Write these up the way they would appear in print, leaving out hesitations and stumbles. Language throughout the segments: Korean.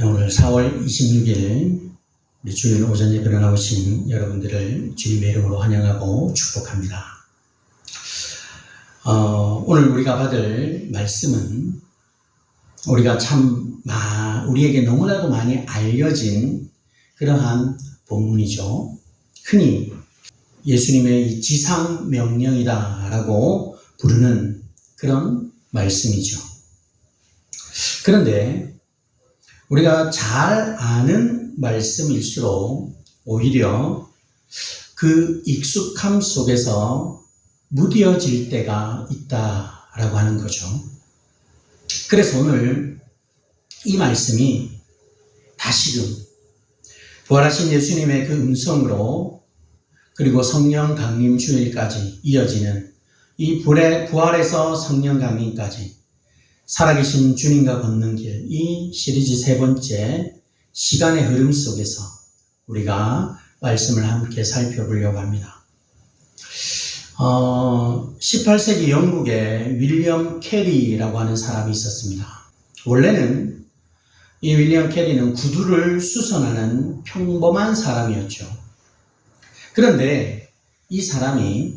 오늘 4월 26일 우리 주일 오전 예배로 나오신 여러분들을 주님의 이름으로 환영하고 축복합니다. 오늘 우리가 받을 말씀은 우리가 우리에게 너무나도 많이 알려진 그러한 본문이죠. 흔히 예수님의 이 지상 명령이다라고 부르는 그런 말씀이죠. 그런데 우리가 잘 아는 말씀일수록 오히려 그 익숙함 속에서 무뎌질 때가 있다라고 하는 거죠. 그래서 오늘 이 말씀이 다시금 부활하신 예수님의 그 음성으로 그리고 성령 강림 주일까지 이어지는 이 부활에서 성령 강림까지 살아계신 주님과 걷는 길, 이 시리즈 세 번째 시간의 흐름 속에서 우리가 말씀을 함께 살펴보려고 합니다. 18세기 영국에 윌리엄 캐리라고 하는 사람이 있었습니다. 원래는 이 윌리엄 캐리는 구두를 수선하는 평범한 사람이었죠. 그런데 이 사람이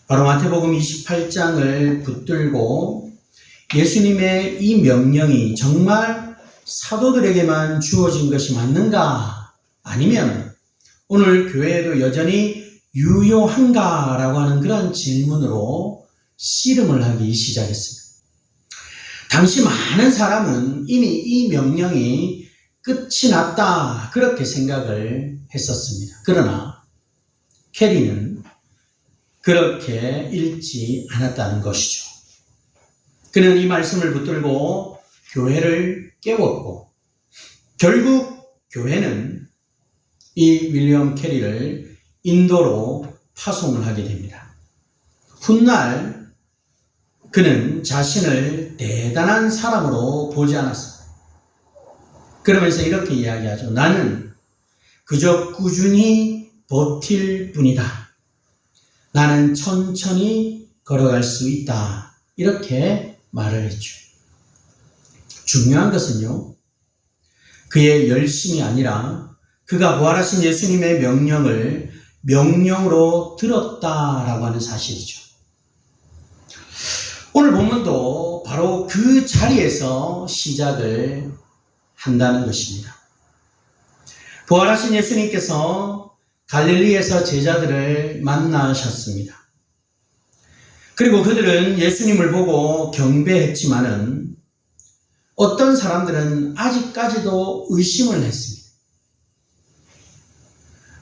바로 마태복음 28장을 붙들고 예수님의 이 명령이 정말 사도들에게만 주어진 것이 맞는가? 아니면 오늘 교회에도 여전히 유효한가? 라고 하는 그런 질문으로 씨름을 하기 시작했습니다. 당시 많은 사람은 이미 이 명령이 끝이 났다 그렇게 생각을 했었습니다. 그러나 캐리는 그렇게 읽지 않았다는 것이죠. 그는 이 말씀을 붙들고 교회를 깨웠고 결국 교회는 이 윌리엄 캐리를 인도로 파송을 하게 됩니다. 훗날 그는 자신을 대단한 사람으로 보지 않았습니다. 그러면서 이렇게 이야기하죠. 나는 그저 꾸준히 버틸 뿐이다. 나는 천천히 걸어갈 수 있다. 이렇게 말을 했죠. 중요한 것은요, 그의 열심이 아니라 그가 부활하신 예수님의 명령을 명령으로 들었다라고 하는 사실이죠. 오늘 본문도 바로 그 자리에서 시작을 한다는 것입니다. 부활하신 예수님께서 갈릴리에서 제자들을 만나셨습니다. 그리고 그들은 예수님을 보고 경배했지만은 어떤 사람들은 아직까지도 의심을 했습니다.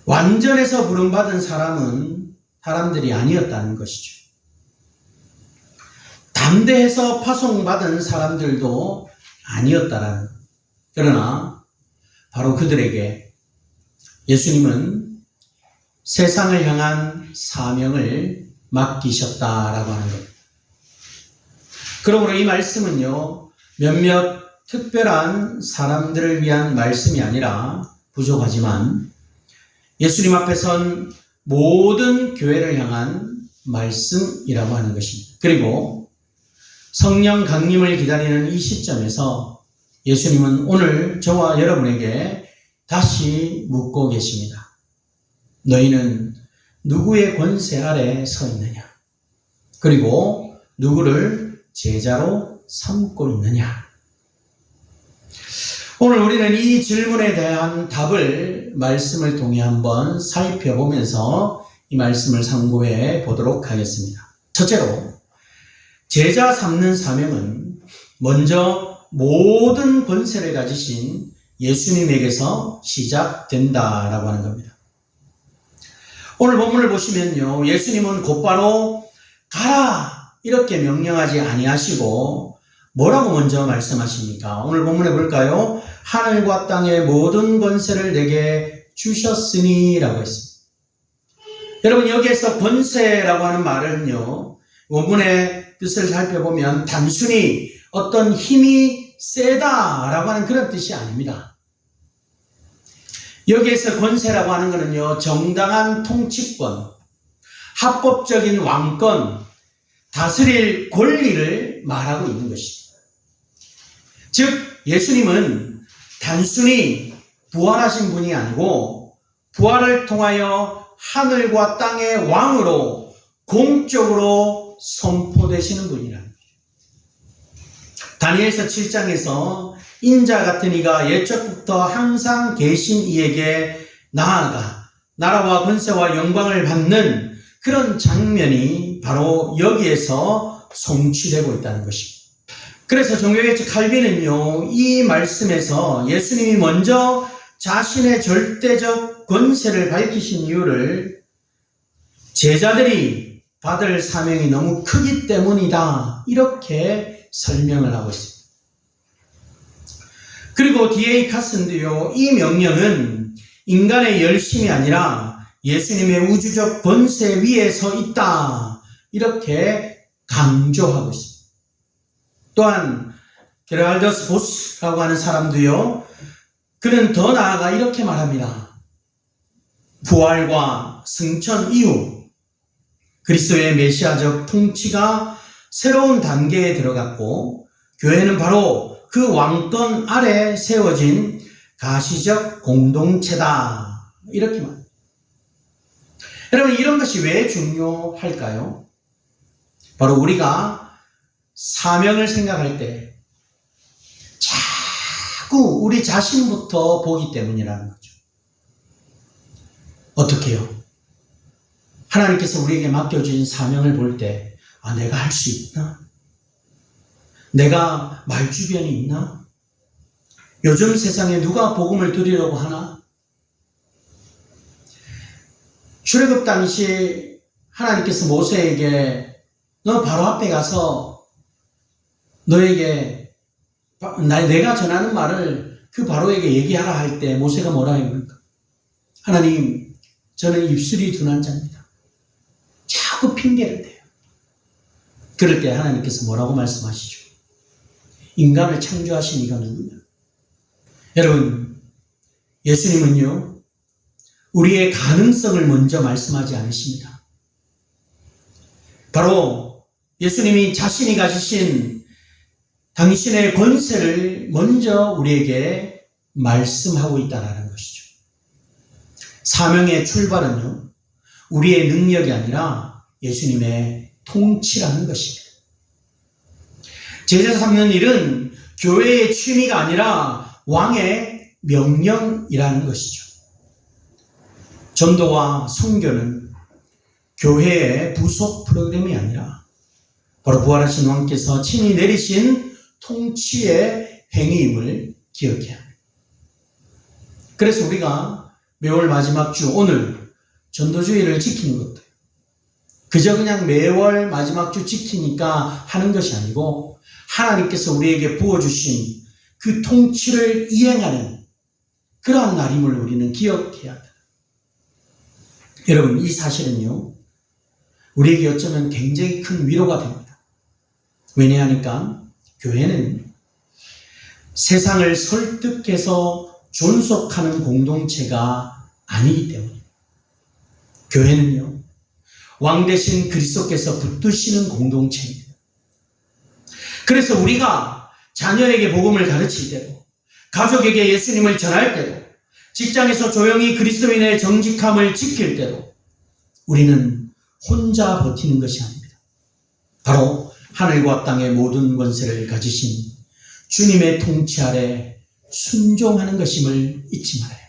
완전해서 부름받은 사람들이 아니었다는 것이죠. 담대해서 파송받은 사람들도 아니었다라는 것. 그러나 바로 그들에게 예수님은 세상을 향한 사명을 맡기셨다라고 하는 것. 그러므로 이 말씀은요, 몇몇 특별한 사람들을 위한 말씀이 아니라 부족하지만 예수님 앞에 선 모든 교회를 향한 말씀이라고 하는 것입니다. 그리고 성령 강림을 기다리는 이 시점에서 예수님은 오늘 저와 여러분에게 다시 묻고 계십니다. 너희는 누구의 권세 아래 서 있느냐? 그리고 누구를 제자로 삼고 있느냐? 오늘 우리는 이 질문에 대한 답을 말씀을 통해 한번 살펴보면서 이 말씀을 상고해 보도록 하겠습니다. 첫째로, 제자 삼는 사명은 먼저 모든 권세를 가지신 예수님에게서 시작된다라고 하는 겁니다. 오늘 본문을 보시면요, 예수님은 곧바로 가라 이렇게 명령하지 아니하시고 뭐라고 먼저 말씀하십니까? 오늘 본문에 볼까요? 하늘과 땅의 모든 권세를 내게 주셨으니 라고 했습니다. 여러분, 여기에서 권세라고 하는 말은요, 원문의 뜻을 살펴보면 단순히 어떤 힘이 세다라고 하는 그런 뜻이 아닙니다. 여기에서 권세라고 하는 것은요, 정당한 통치권, 합법적인 왕권, 다스릴 권리를 말하고 있는 것입니다. 즉 예수님은 단순히 부활하신 분이 아니고 부활을 통하여 하늘과 땅의 왕으로 공적으로 선포되시는 분이라는 거예요. 다니엘서 7장에서 인자 같은 이가 옛적부터 항상 계신 이에게 나아가 나라와 권세와 영광을 받는 그런 장면이 바로 여기에서 성취되고 있다는 것입니다. 그래서 종교개혁 칼빈은요, 이 말씀에서 예수님이 먼저 자신의 절대적 권세를 밝히신 이유를 제자들이 받을 사명이 너무 크기 때문이다, 이렇게 설명을 하고 있습니다. 그리고 D.A. 카슨도요, 이 명령은 인간의 열심이 아니라 예수님의 우주적 권세 위에 서 있다, 이렇게 강조하고 있습니다. 또한 게랄더스 보스라고 하는 사람도요, 그는 더 나아가 이렇게 말합니다. 부활과 승천 이후 그리스도의 메시아적 통치가 새로운 단계에 들어갔고 교회는 바로 그 왕권 아래 세워진 가시적 공동체다, 이렇게 말합니다. 여러분, 이런 것이 왜 중요할까요? 바로 우리가 사명을 생각할 때 자꾸 우리 자신부터 보기 때문이라는 거죠. 어떻게 해요? 하나님께서 우리에게 맡겨주신 사명을 볼 때, 내가 할 수 있나? 내가 말주변이 있나? 요즘 세상에 누가 복음을 드리려고 하나? 출애굽 당시 하나님께서 모세에게 너 바로 앞에 가서 너에게 내가 전하는 말을 그 바로에게 얘기하라 할 때 모세가 뭐라 합니까? 하나님, 저는 입술이 둔한 자입니다. 자꾸 핑계를 대요. 그럴 때 하나님께서 뭐라고 말씀하시죠? 인간을 창조하신 이가 누구냐? 여러분, 예수님은요, 우리의 가능성을 먼저 말씀하지 않으십니다. 바로 예수님이 자신이 가지신 당신의 권세를 먼저 우리에게 말씀하고 있다는 것이죠. 사명의 출발은요, 우리의 능력이 아니라 예수님의 통치라는 것입니다. 제자 삼는 일은 교회의 취미가 아니라 왕의 명령이라는 것이죠. 전도와 선교는 교회의 부속 프로그램이 아니라 바로 부활하신 왕께서 친히 내리신 통치의 행위임을 기억해야 합니다. 그래서 우리가 매월 마지막 주 오늘 전도주의를 지키는 것도 그저 그냥 매월 마지막 주 지키니까 하는 것이 아니고 하나님께서 우리에게 부어주신 그 통치를 이행하는 그러한 날임을 우리는 기억해야 합니다. 여러분, 이 사실은요, 우리에게 어쩌면 굉장히 큰 위로가 됩니다. 왜냐하니까 교회는 세상을 설득해서 존속하는 공동체가 아니기 때문입니다. 교회는요, 왕 대신 그리스도께서 붙드시는 공동체입니다. 그래서 우리가 자녀에게 복음을 가르칠 때도, 가족에게 예수님을 전할 때도, 직장에서 조용히 그리스도인의 정직함을 지킬 때도 우리는 혼자 버티는 것이 아닙니다. 바로 하늘과 땅의 모든 권세를 가지신 주님의 통치 아래 순종하는 것임을 잊지 말아요.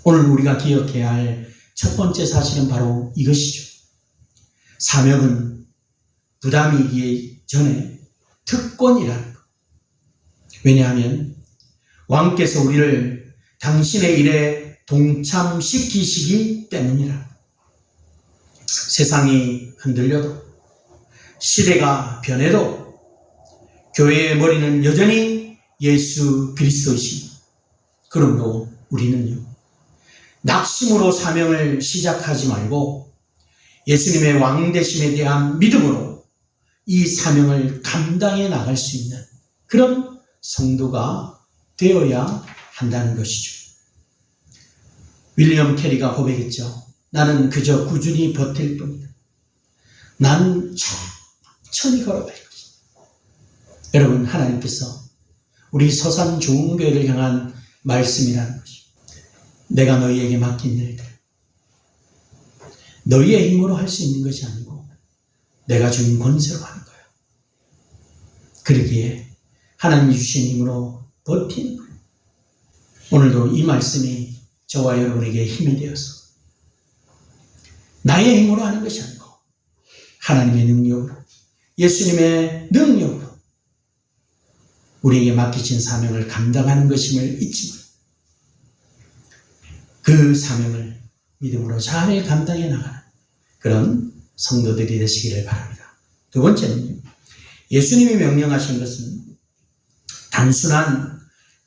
오늘 우리가 기억해야 할 첫 번째 사실은 바로 이것이죠. 사명은 부담이기 전에 특권이라는 것. 왜냐하면 왕께서 우리를 당신의 일에 동참시키시기 때문이라. 세상이 흔들려도, 시대가 변해도 교회의 머리는 여전히 예수 그리스도이십니다. 그러므로 우리는요, 낙심으로 사명을 시작하지 말고 예수님의 왕되심에 대한 믿음으로 이 사명을 감당해 나갈 수 있는 그런 성도가 되어야 한다는 것이죠. 윌리엄 캐리가 고백했죠. 나는 그저 꾸준히 버틸 뿐이다. 난 천천히 걸어갈 것이다. 여러분, 하나님께서 우리 서산 좋은 교회를 향한 말씀이라는 것이, 내가 너희에게 맡긴 일들, 너희의 힘으로 할 수 있는 것이 아니고 내가 준 권세로 하는 거야. 그러기에 하나님이 주신 힘으로 버티는 거예요. 오늘도 이 말씀이 저와 여러분에게 힘이 되어서 나의 힘으로 하는 것이 아니고 하나님의 능력으로, 예수님의 능력으로 우리에게 맡기신 사명을 감당하는 것임을 잊지 말고 그 사명을 믿음으로 잘 감당해 나가는 그런 성도들이 되시기를 바랍니다. 두 번째는요, 예수님이 명령하신 것은 단순한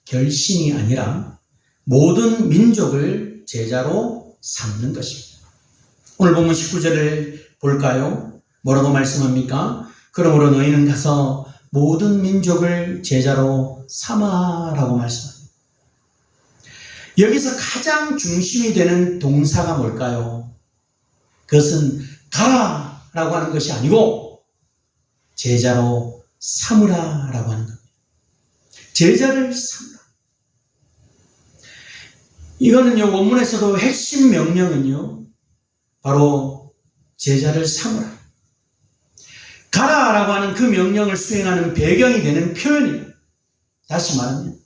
결심이 아니라 모든 민족을 제자로 삼는 것입니다. 오늘 본문 19절을 볼까요? 뭐라고 말씀합니까? 그러므로 너희는 가서 모든 민족을 제자로 삼아라고 말씀합니다. 여기서 가장 중심이 되는 동사가 뭘까요? 그것은 가라라고 하는 것이 아니고 제자로 삼으라라고 하는 겁니다. 제자를 삼으라. 이거는요, 원문에서도 핵심 명령은요, 바로 제자를 삼으라. 가라라고 하는 그 명령을 수행하는 배경이 되는 표현이에요. 다시 말하면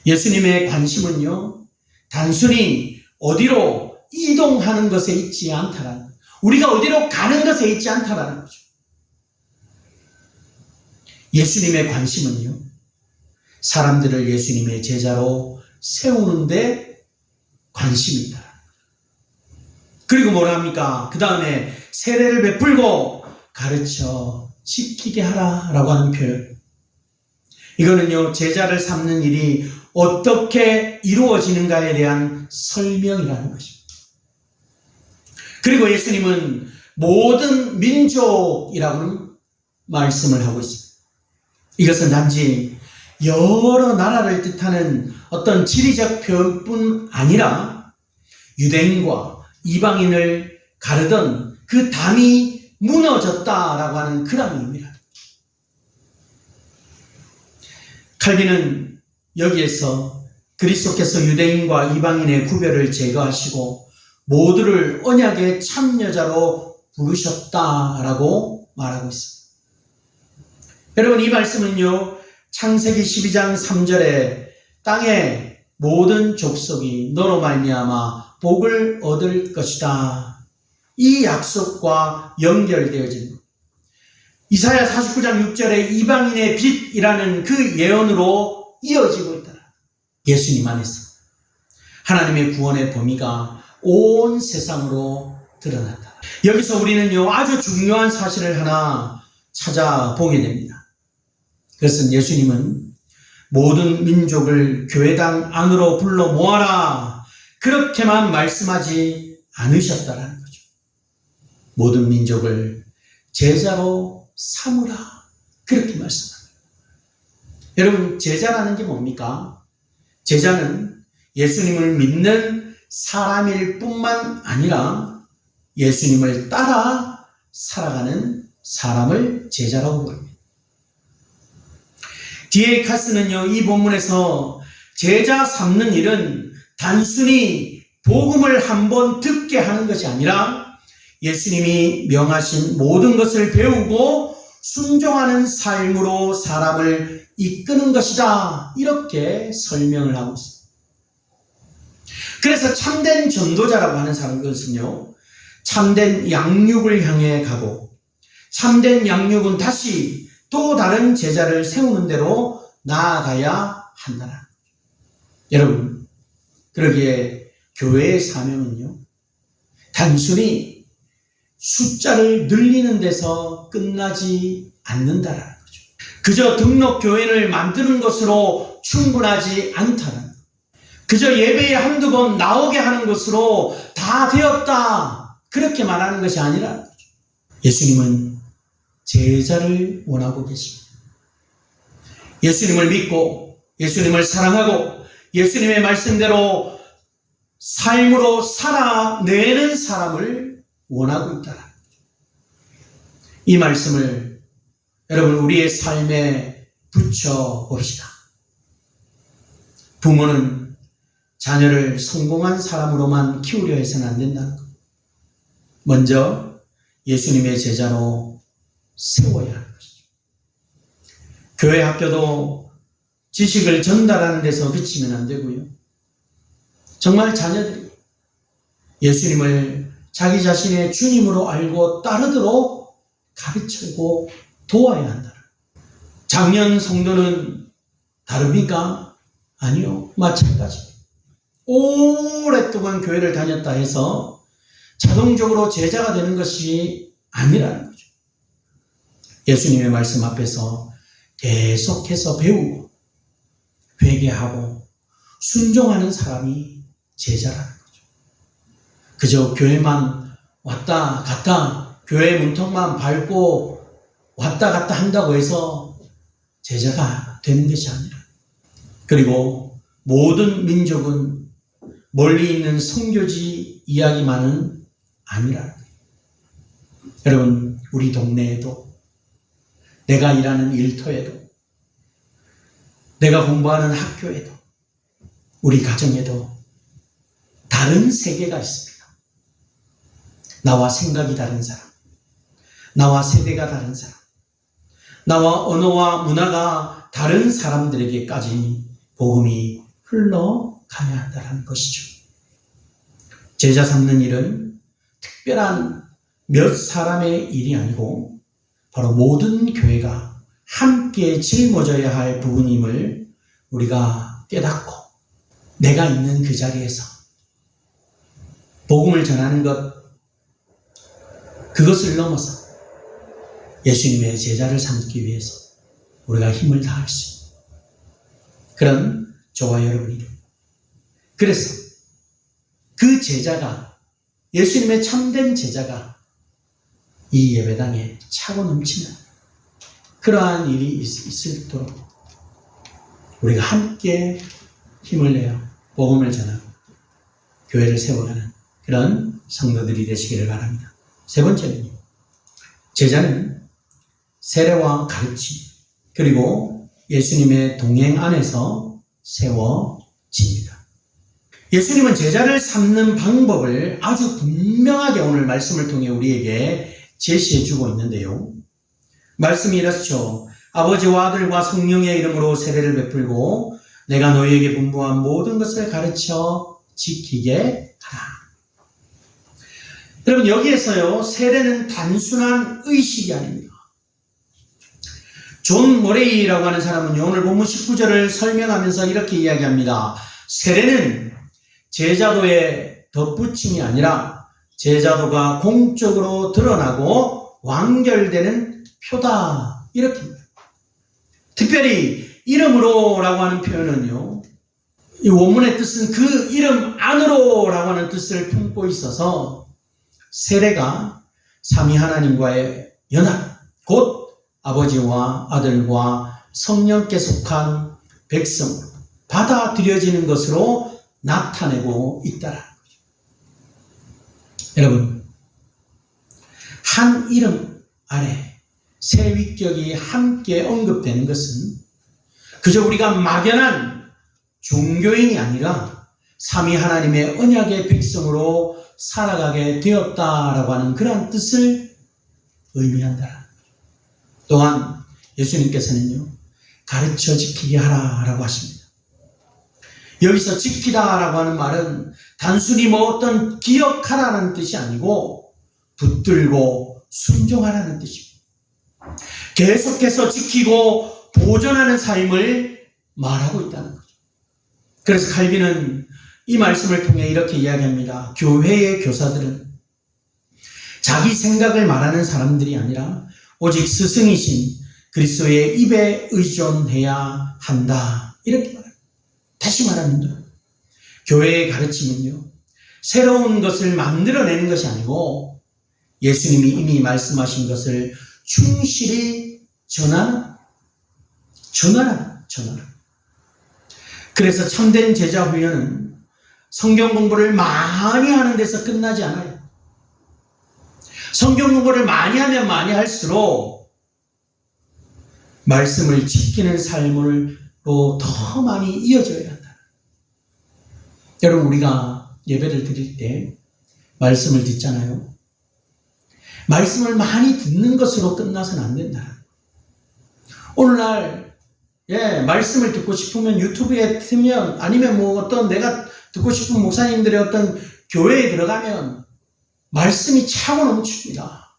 예수님의 관심은요, 단순히 어디로 이동하는 것에 있지 않다라는 거죠. 우리가 어디로 가는 것에 있지 않다라는 거죠. 예수님의 관심은요, 사람들을 예수님의 제자로 세우는데 관심이 있다. 그리고 뭐라 합니까? 그 다음에 세례를 베풀고 가르쳐 지키게 하라라고 하는 표현. 이거는요, 제자를 삼는 일이 어떻게 이루어지는가에 대한 설명이라는 것입니다. 그리고 예수님은 모든 민족이라고는 말씀을 하고 있습니다. 이것은 단지 여러 나라를 뜻하는 어떤 지리적 표현뿐 아니라 유대인과 이방인을 가르던 그 담이 무너졌다라고 하는 그런 의미입니다. 칼빈은 여기에서 그리스도께서 유대인과 이방인의 구별을 제거하시고 모두를 언약의 참여자로 부르셨다라고 말하고 있습니다. 여러분, 이 말씀은요, 창세기 12장 3절에 땅의 모든 족속이 너로 말미암아 복을 얻을 것이다, 이 약속과 연결되어진 것. 이사야 49장 6절에 이방인의 빛이라는 그 예언으로 이어지고 있다. 예수님 안에서 하나님의 구원의 범위가 온 세상으로 드러났다. 여기서 우리는요, 아주 중요한 사실을 하나 찾아보게 됩니다. 그것은 예수님은 모든 민족을 교회당 안으로 불러 모아라, 그렇게만 말씀하지 않으셨다라는 거죠. 모든 민족을 제자로 삼으라, 그렇게 말씀합니다. 여러분, 제자라는 게 뭡니까? 제자는 예수님을 믿는 사람일 뿐만 아니라 예수님을 따라 살아가는 사람을 제자라고 부릅니다. D.A. 카스는요, 이 본문에서 제자 삼는 일은 단순히 복음을 한번 듣게 하는 것이 아니라 예수님이 명하신 모든 것을 배우고 순종하는 삶으로 사람을 이끄는 것이다, 이렇게 설명을 하고 있습니다. 그래서 참된 전도자라고 하는 사람은 것은요, 참된 양육을 향해 가고 참된 양육은 다시 또 다른 제자를 세우는 대로 나아가야 한다는 거죠. 여러분, 그러기에 교회의 사명은요, 단순히 숫자를 늘리는 데서 끝나지 않는다라는 거죠. 그저 등록 교회를 만드는 것으로 충분하지 않다라는 거죠. 그저 예배에 한두 번 나오게 하는 것으로 다 되었다, 그렇게 말하는 것이 아니라는 거죠. 예수님은 제자를 원하고 계십니다. 예수님을 믿고 예수님을 사랑하고 예수님의 말씀대로 삶으로 살아내는 사람을 원하고 있다. 이 말씀을 여러분, 우리의 삶에 붙여 봅시다. 부모는 자녀를 성공한 사람으로만 키우려 해서는 안 된다는 것. 먼저 예수님의 제자로 세워야 하는 것이죠. 교회 학교도 지식을 전달하는 데서 그치면 안 되고요. 정말 자녀들이 예수님을 자기 자신의 주님으로 알고 따르도록 가르치고 도와야 한다. 작년 성도는 다릅니까? 아니요. 마찬가지. 오랫동안 교회를 다녔다 해서 자동적으로 제자가 되는 것이 아니라는 거죠. 예수님의 말씀 앞에서 계속해서 배우고 회개하고 순종하는 사람이 제자라는 거죠. 그저 교회만 왔다 갔다 교회 문턱만 밟고 왔다 갔다 한다고 해서 제자가 되는 것이 아니라, 그리고 모든 민족은 멀리 있는 선교지 이야기만은 아니라는 거예요. 여러분, 우리 동네에도, 내가 일하는 일터에도, 내가 공부하는 학교에도, 우리 가정에도 다른 세계가 있습니다. 나와 생각이 다른 사람, 나와 세대가 다른 사람, 나와 언어와 문화가 다른 사람들에게까지 복음이 흘러가야 한다는 것이죠. 제자 삼는 일은 특별한 몇 사람의 일이 아니고 바로 모든 교회가 함께 짊어져야 할 부분임을 우리가 깨닫고, 내가 있는 그 자리에서 복음을 전하는 것, 그것을 넘어서 예수님의 제자를 삼기 위해서 우리가 힘을 다할 수 있는 그런 저와 여러분이 됩니다. 그래서 그 제자가, 예수님의 참된 제자가 이 예배당에 차고 넘치는 그러한 일이 있을도록 우리가 함께 힘을 내어 복음을 전하고 교회를 세워가는 그런 성도들이 되시기를 바랍니다. 세 번째는요, 제자는 세례와 가르침, 그리고 예수님의 동행 안에서 세워집니다. 예수님은 제자를 삼는 방법을 아주 분명하게 오늘 말씀을 통해 우리에게 제시해 주고 있는데요. 말씀이 이렇죠. 아버지와 아들과 성령의 이름으로 세례를 베풀고 내가 너희에게 분부한 모든 것을 가르쳐 지키게 하라. 여러분, 여기에서요, 세례는 단순한 의식이 아닙니다. 존 모레이라고 하는 사람은요, 오늘 본문 19절을 설명하면서 이렇게 이야기합니다. 세례는 제자도의 덧붙임이 아니라 제자도가 공적으로 드러나고 완결되는 표다. 이렇게 합니다. 특별히 이름으로라고 하는 표현은요, 이 원문의 뜻은 그 이름 안으로라고 하는 뜻을 품고 있어서 세례가 삼위 하나님과의 연합, 곧 아버지와 아들과 성령께 속한 백성으로 받아들여지는 것으로 나타내고 있다라는 거죠. 여러분, 한 이름 아래 세 위격이 함께 언급되는 것은 그저 우리가 막연한 종교인이 아니라 삼위 하나님의 언약의 백성으로 살아가게 되었다라고 하는 그런 뜻을 의미한다. 또한 예수님께서는요, 가르쳐 지키게 하라라고 하십니다. 여기서 지키다라고 하는 말은 단순히 뭐 어떤 기억하라는 뜻이 아니고 붙들고 순종하라는 뜻입니다. 계속해서 지키고 보존하는 삶을 말하고 있다는 거죠. 그래서 칼빈은 이 말씀을 통해 이렇게 이야기합니다. 교회의 교사들은 자기 생각을 말하는 사람들이 아니라 오직 스승이신 그리스도의 입에 의존해야 한다. 이렇게 말합니다. 다시 말하면 교회의 가르침은요, 새로운 것을 만들어내는 것이 아니고 예수님이 이미 말씀하신 것을 충실히 전하라. 그래서 참된 제자 훈련은 성경 공부를 많이 하는 데서 끝나지 않아요. 성경 공부를 많이 하면 많이 할수록 말씀을 지키는 삶으로 더 많이 이어져야 한다. 여러분, 우리가 예배를 드릴 때 말씀을 듣잖아요. 말씀을 많이 듣는 것으로 끝나서는 안 된다. 오늘날 말씀을 듣고 싶으면 유튜브에 틀면, 아니면 뭐 어떤 내가 듣고 싶은 목사님들의 어떤 교회에 들어가면 말씀이 차고 넘칩니다.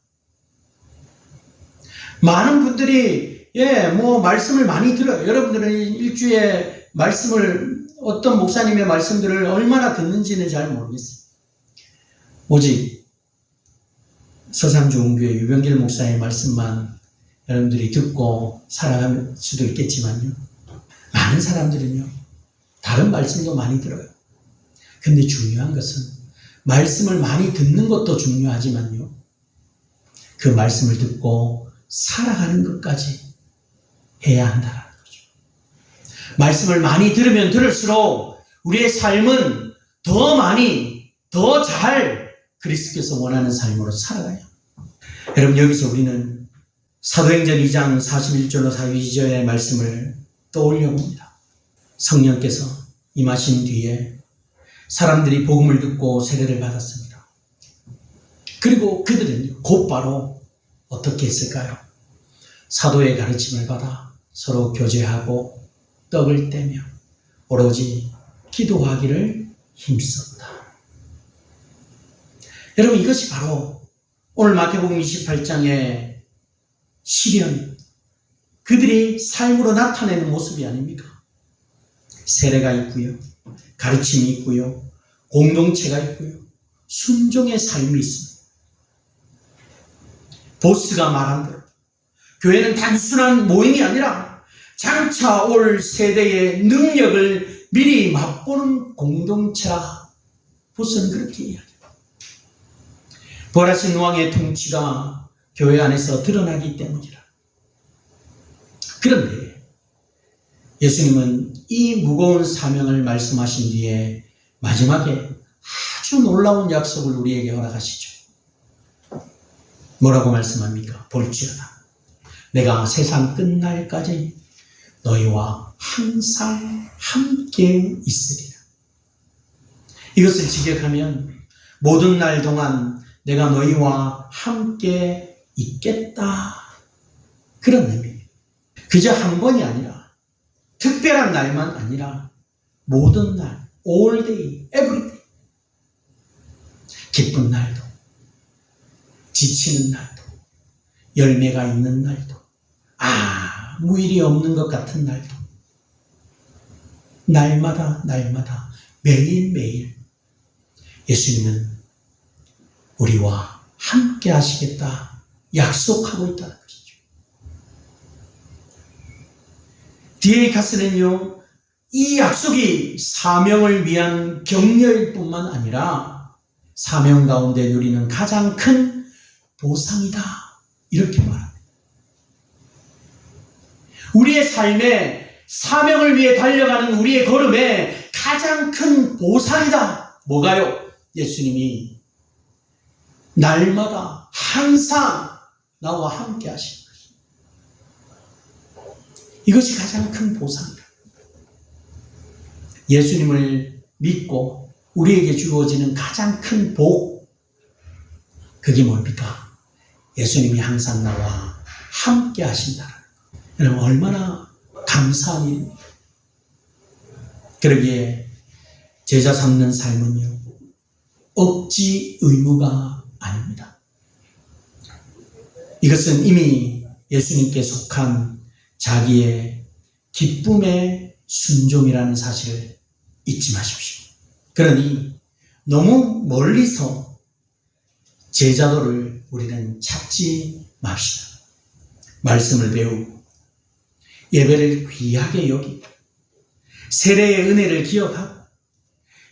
많은 분들이 뭐 말씀을 많이 들어요. 여러분들은 일주일에 말씀을, 어떤 목사님의 말씀들을 얼마나 듣는지는 잘 모르겠어요. 오직 서산주은교회 유병길 목사의 말씀만 여러분들이 듣고 살아갈 수도 있겠지만요, 많은 사람들은요 다른 말씀도 많이 들어요. 근데 중요한 것은 말씀을 많이 듣는 것도 중요하지만요, 그 말씀을 듣고 살아가는 것까지 해야 한다는 거죠. 말씀을 많이 들으면 들을수록 우리의 삶은 더 많이, 더 잘 그리스도께서 원하는 삶으로 살아가요. 여러분, 여기서 우리는 사도행전 2장 41절로 42절의 말씀을 떠올려 봅니다. 성령께서 임하신 뒤에 사람들이 복음을 듣고 세례를 받았습니다. 그리고 그들은 곧바로 어떻게 했을까요? 사도의 가르침을 받아 서로 교제하고 떡을 떼며 오로지 기도하기를 힘썼다. 여러분, 이것이 바로 오늘 마태복음 28장의 실현, 그들이 삶으로 나타내는 모습이 아닙니까? 세례가 있고요, 가르침이 있고요, 공동체가 있고요, 순종의 삶이 있습니다. 보스가 말한 대로 교회는 단순한 모임이 아니라 장차 올 세대의 능력을 미리 맛보는 공동체라. 보스는 그렇게 이야기합니다. 부활하신 왕의 통치가 교회 안에서 드러나기 때문이라. 그런데 예수님은 이 무거운 사명을 말씀하신 뒤에 마지막에 아주 놀라운 약속을 우리에게 허락하시죠. 뭐라고 말씀합니까? 볼지어다 내가 세상 끝날까지 너희와 항상 함께 있으리라. 이것을 직역하면 모든 날 동안 내가 너희와 함께 있겠다, 그런 의미입니다. 그저 한 번이 아니라, 특별한 날만 아니라 모든 날, all day, every day. 기쁜 날도, 지치는 날도, 열매가 있는 날도, 아무 일이 없는 것 같은 날도, 날마다 매일매일 예수님은 우리와 함께 하시겠다 약속하고 있다는 것이죠. 뒤에 가서는요, 이 약속이 사명을 위한 격려일 뿐만 아니라 사명 가운데 누리는 가장 큰 보상이다, 이렇게 말합니다. 우리의 삶에 사명을 위해 달려가는 우리의 걸음에 가장 큰 보상이다. 뭐가요? 예수님이 날마다 항상 나와 함께 하시는 것입니다. 이것이 가장 큰 보상이다. 예수님을 믿고 우리에게 주어지는 가장 큰 복, 그게 뭡니까? 예수님이 항상 나와 함께 하신다는 것. 여러분, 얼마나 감사한 일입니까? 그러기에 제자 삼는 삶은요, 억지 의무가 아닙니다. 이것은 이미 예수님께 속한 자기의 기쁨의 순종이라는 사실을 잊지 마십시오. 그러니 너무 멀리서 제자도를 우리는 찾지 맙시다. 말씀을 배우고 예배를 귀하게 여기고 세례의 은혜를 기억하고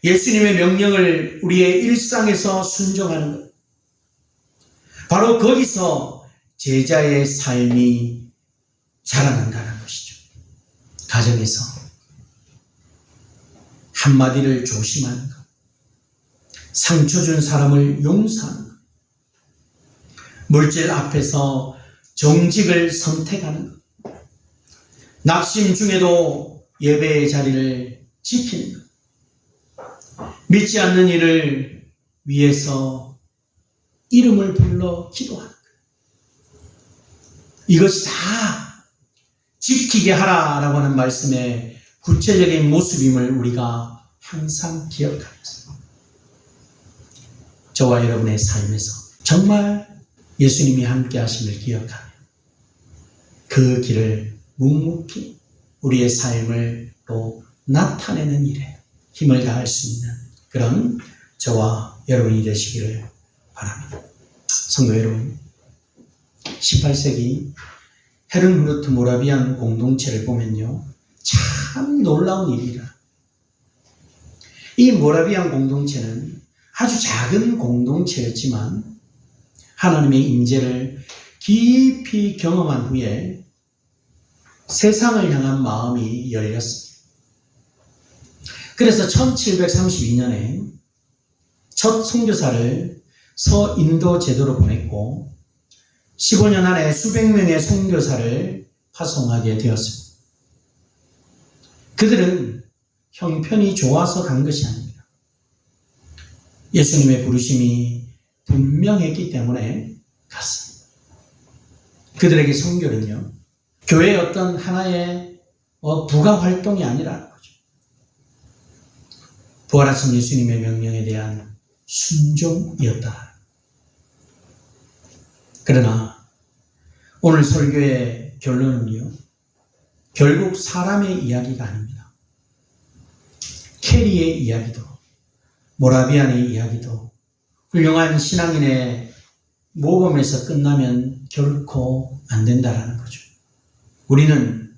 예수님의 명령을 우리의 일상에서 순종하는 것, 바로 거기서 제자의 삶이 자라난다는 것이죠. 가정에서 한마디를 조심하는 것, 상처 준 사람을 용서하는 것, 물질 앞에서 정직을 선택하는 것, 낙심 중에도 예배의 자리를 지키는 것, 믿지 않는 이를 위해서 이름을 불러 기도하는 거예요. 이것이 다 지키게 하라라고 하는 말씀의 구체적인 모습임을 우리가 항상 기억하면서 저와 여러분의 삶에서 정말 예수님이 함께 하심을 기억하며 그 길을 묵묵히 우리의 삶을 또 나타내는 일에 힘을 다할 수 있는 그런 저와 여러분이 되시기를 바랍니다. 성도 여러분, 18세기 헤른후르트 모라비안 공동체를 보면요, 참 놀라운 일이라. 이 모라비안 공동체는 아주 작은 공동체였지만 하나님의 임재를 깊이 경험한 후에 세상을 향한 마음이 열렸습니다. 그래서 1732년에 첫 선교사를 서인도 제도로 보냈고 15년 안에 수백 명의 선교사를 파송하게 되었습니다. 그들은 형편이 좋아서 간 것이 아닙니다. 예수님의 부르심이 분명했기 때문에 갔습니다. 그들에게 선교는요, 교회의 어떤 하나의 부가 활동이 아니라는 거죠. 부활하신 예수님의 명령에 대한 순종이었다. 그러나 오늘 설교의 결론은요, 결국 사람의 이야기가 아닙니다. 캐리의 이야기도, 모라비안의 이야기도 훌륭한 신앙인의 모범에서 끝나면 결코 안 된다라는 거죠. 우리는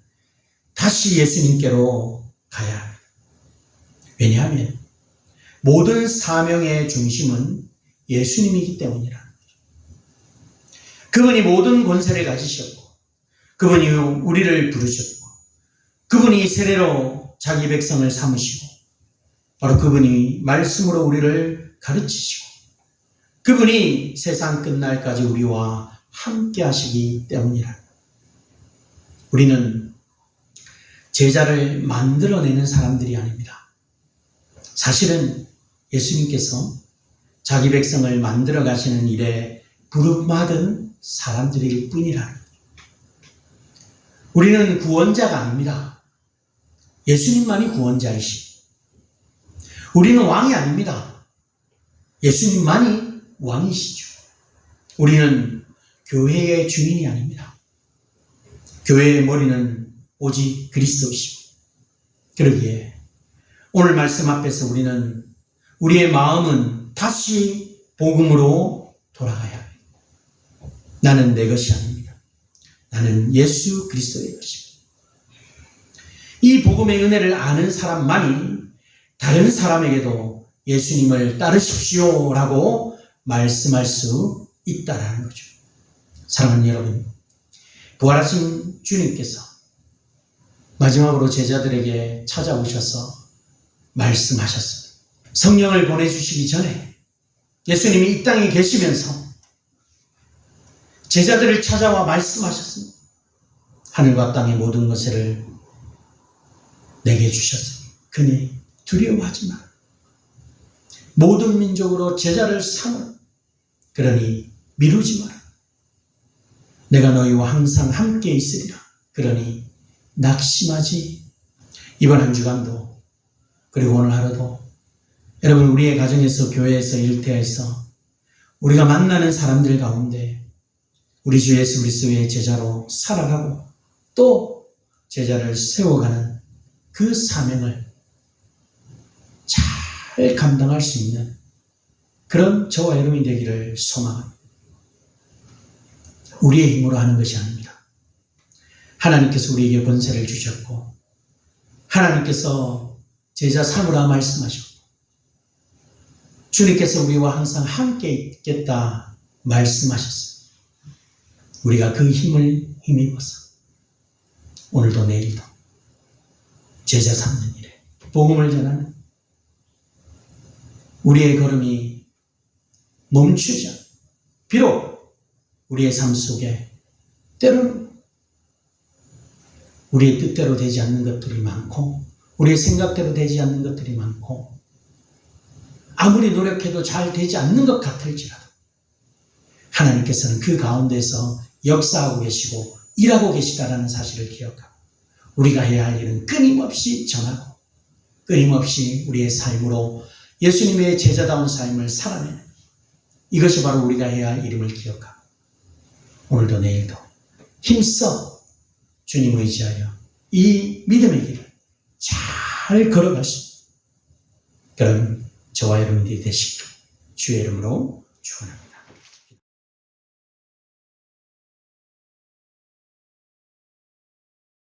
다시 예수님께로 가야 합니다. 왜냐하면 모든 사명의 중심은 예수님이기 때문이라는 거죠. 그분이 모든 권세를 가지셨고, 그분이 우리를 부르셨고, 그분이 세례로 자기 백성을 삼으시고, 바로 그분이 말씀으로 우리를 가르치시고, 그분이 세상 끝날까지 우리와 함께 하시기 때문이라. 우리는 제자를 만들어내는 사람들이 아닙니다. 사실은 예수님께서 자기 백성을 만들어 가시는 일에 부름받은 사람들일 뿐이라는 거죠. 우리는 구원자가 아닙니다. 예수님만이 구원자이시고, 우리는 왕이 아닙니다. 예수님만이 왕이시죠. 우리는 교회의 주인이 아닙니다. 교회의 머리는 오직 그리스도시고, 그러기에 오늘 말씀 앞에서 우리는 우리의 마음은 다시 복음으로 돌아가야 합니다. 나는 내 것이 아닙니다. 나는 예수 그리스도의 것입니다. 이 복음의 은혜를 아는 사람만이 다른 사람에게도 예수님을 따르십시오라고 말씀할 수 있다라는 거죠. 사랑하는 여러분, 부활하신 주님께서 마지막으로 제자들에게 찾아오셔서 말씀하셨습니다. 성령을 보내주시기 전에 예수님이 이 땅에 계시면서 제자들을 찾아와 말씀하셨습니다. 하늘과 땅의 모든 것을 내게 주셨으니 그니 두려워하지 마라. 모든 민족으로 제자를 삼으라. 그러니 미루지 마라. 내가 너희와 항상 함께 있으리라. 그러니 낙심하지. 이번 한 주간도, 그리고 오늘 하루도 여러분, 우리의 가정에서, 교회에서, 일터에서 우리가 만나는 사람들 가운데 우리 주 예수 그리스도의 제자로 살아가고 또 제자를 세워가는 그 사명을 잘 감당할 수 있는 그런 저와 여러분이 되기를 소망합니다. 우리의 힘으로 하는 것이 아닙니다. 하나님께서 우리에게 권세를 주셨고, 하나님께서 제자 삼으라 말씀하셨고, 주님께서 우리와 항상 함께 있겠다 말씀하셨습니다. 우리가 그 힘을 힘입어서 오늘도 내일도 제자 삼는 일에, 복음을 전하는 우리의 걸음이 멈추지 않고, 비록 우리의 삶 속에 때로는 우리의 뜻대로 되지 않는 것들이 많고, 우리의 생각대로 되지 않는 것들이 많고, 아무리 노력해도 잘 되지 않는 것 같을지라도 하나님께서는 그 가운데서 역사하고 계시고 일하고 계시다라는 사실을 기억하고 우리가 해야 할 일은 끊임없이 전하고 끊임없이 우리의 삶으로 예수님의 제자다운 삶을 살아내는 이것이 바로 우리가 해야 할 일임을 기억하고 오늘도 내일도 힘써 주님 의지하여 이 믿음의 길을 잘 걸어갈 수 있는 그런 저와 여러분들이 되시길 주의 이름으로 축원합니다.